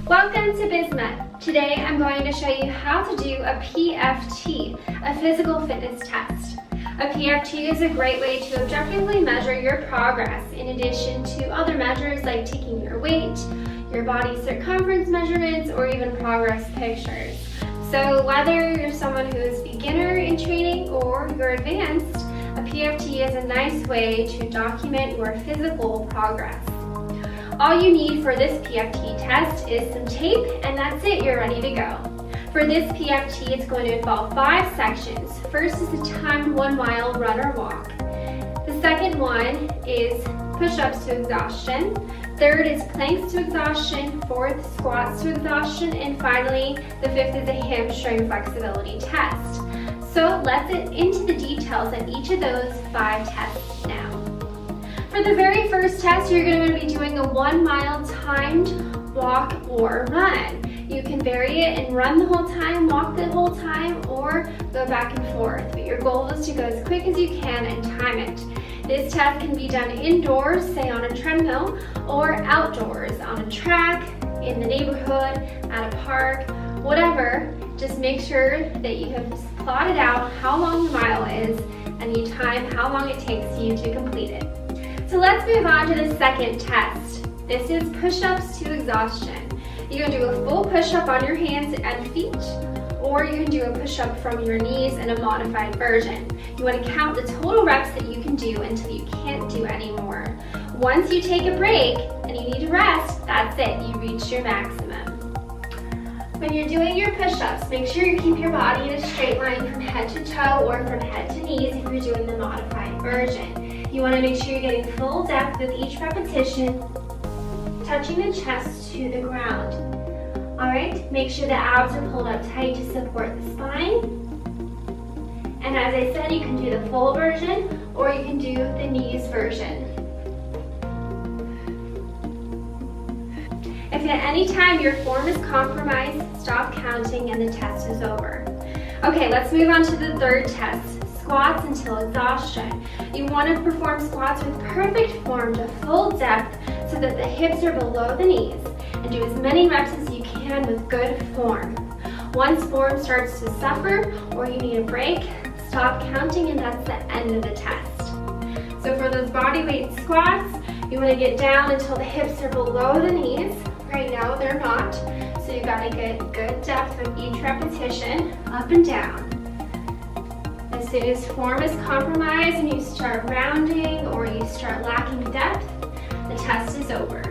Welcome to BISMA. Today I'm going to show you how to do a PFT, a physical fitness test. A PFT is a great way to objectively measure your progress in addition to other measures like taking your weight, your body circumference measurements, or even progress pictures. So whether you're someone who is beginner in training or you're advanced, a PFT is a nice way to document your physical progress. All you need for this PFT test is some tape, and that's it, you're ready to go. For this PFT, it's going to involve 5 sections. First is a timed 1 mile run or walk. The second one is push-ups to exhaustion. Third is planks to exhaustion. Fourth, squats to exhaustion. And finally, the fifth is a hamstring flexibility test. So let's get into the details of each of those 5 tests now. For the very first test, you're going to be doing a 1 mile timed walk or run. You can vary it and run the whole time, walk the whole time, or go back and forth. But your goal is to go as quick as you can and time it. This test can be done indoors, say on a treadmill, or outdoors on a track, in the neighborhood, at a park, whatever. Just make sure that you have plotted out how long the mile is and you time how long it takes you to complete it. So let's move on to the second test. This is push-ups to exhaustion. You can do a full push-up on your hands and feet, or you can do a push-up from your knees in a modified version. You want to count the total reps that you can do until you can't do anymore. Once you take a break and you need to rest, that's it, you reached your maximum. When you're doing your push-ups, make sure you keep your body in a straight line from head to toe or from head to knees if you're doing the modified version. You want to make sure you're getting full depth with each repetition, touching the chest to the ground. Alright, make sure the abs are pulled up tight to support the spine. And as I said, you can do the full version or you can do the knees version. If at any time your form is compromised, stop counting and the test is over. Okay, let's move on to the third test, squats until exhaustion. You want to perform squats with perfect form to full depth so that the hips are below the knees, and do as many reps as you can with good form. Once form starts to suffer or you need a break, stop counting and that's the end of the test. So for those body weight squats, you want to get down until the hips are below the knees. Right now they're not, so you got to get good depth with each repetition, up and down. As soon as form is compromised and you start rounding or you start lacking depth, the test is over.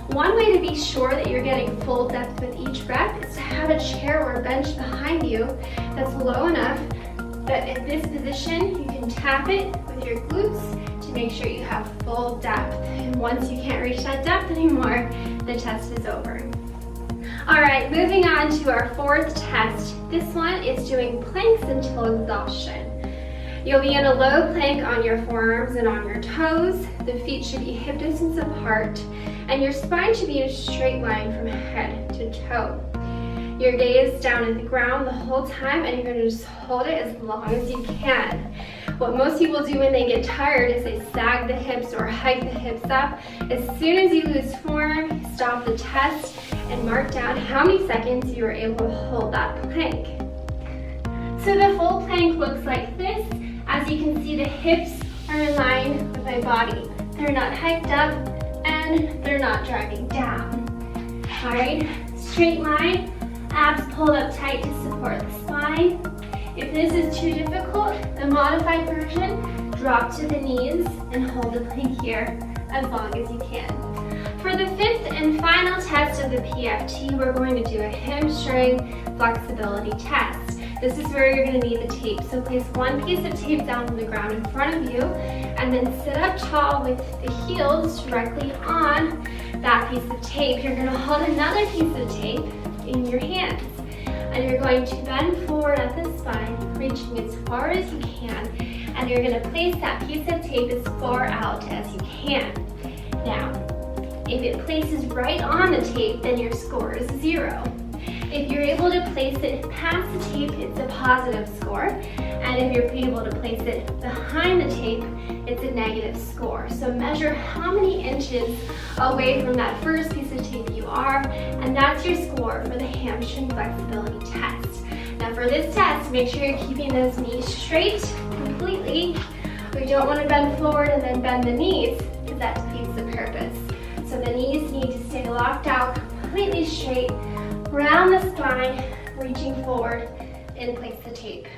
One way to be sure that you're getting full depth with each rep is to have a chair or a bench behind you that's low enough that in this position you can tap it with your glutes to make sure you have full depth. And once you can't reach that depth anymore, the test is over. Alright, moving on to our fourth test. This one is doing planks until exhaustion. You'll be in a low plank on your forearms and on your toes. The feet should be hip distance apart, and your spine should be in a straight line from head to toe. Your gaze down at the ground the whole time, and you're going to just hold it as long as you can. What most people do when they get tired is they sag the hips or hike the hips up. As soon as you lose form, stop the test and mark down how many seconds you were able to hold that plank. So the full plank looks like this. As you can see, the hips are in line with my body. They're not hiked up and they're not driving down. All right, straight line, abs pulled up tight to support the spine. If this is too difficult, the modified version, drop to the knees and hold the plank here as long as you can. For the fifth and final test of the PFT, we're going to do a hamstring flexibility test. This is where you're going to need the tape. So place one piece of tape down on the ground in front of you and then sit up tall with the heels directly on that piece of tape. You're going to hold another piece of tape in your hands. And you're going to bend forward at the spine, reaching as far as you can, and you're going to place that piece of tape as far out as you can. Now, if it places right on the tape, then your score is 0. If you're able to place it past the tape, it's a positive score. And if you're able to place it behind the tape, it's a negative score. So measure how many inches away from that first piece of tape you are, and that's your score for the hamstring flexibility test. Now for this test, make sure you're keeping those knees straight completely. We don't want to bend forward and then bend the knees, because that defeats the purpose. So the knees need to stay locked out, completely straight, round the spine, reaching forward, and place the tape.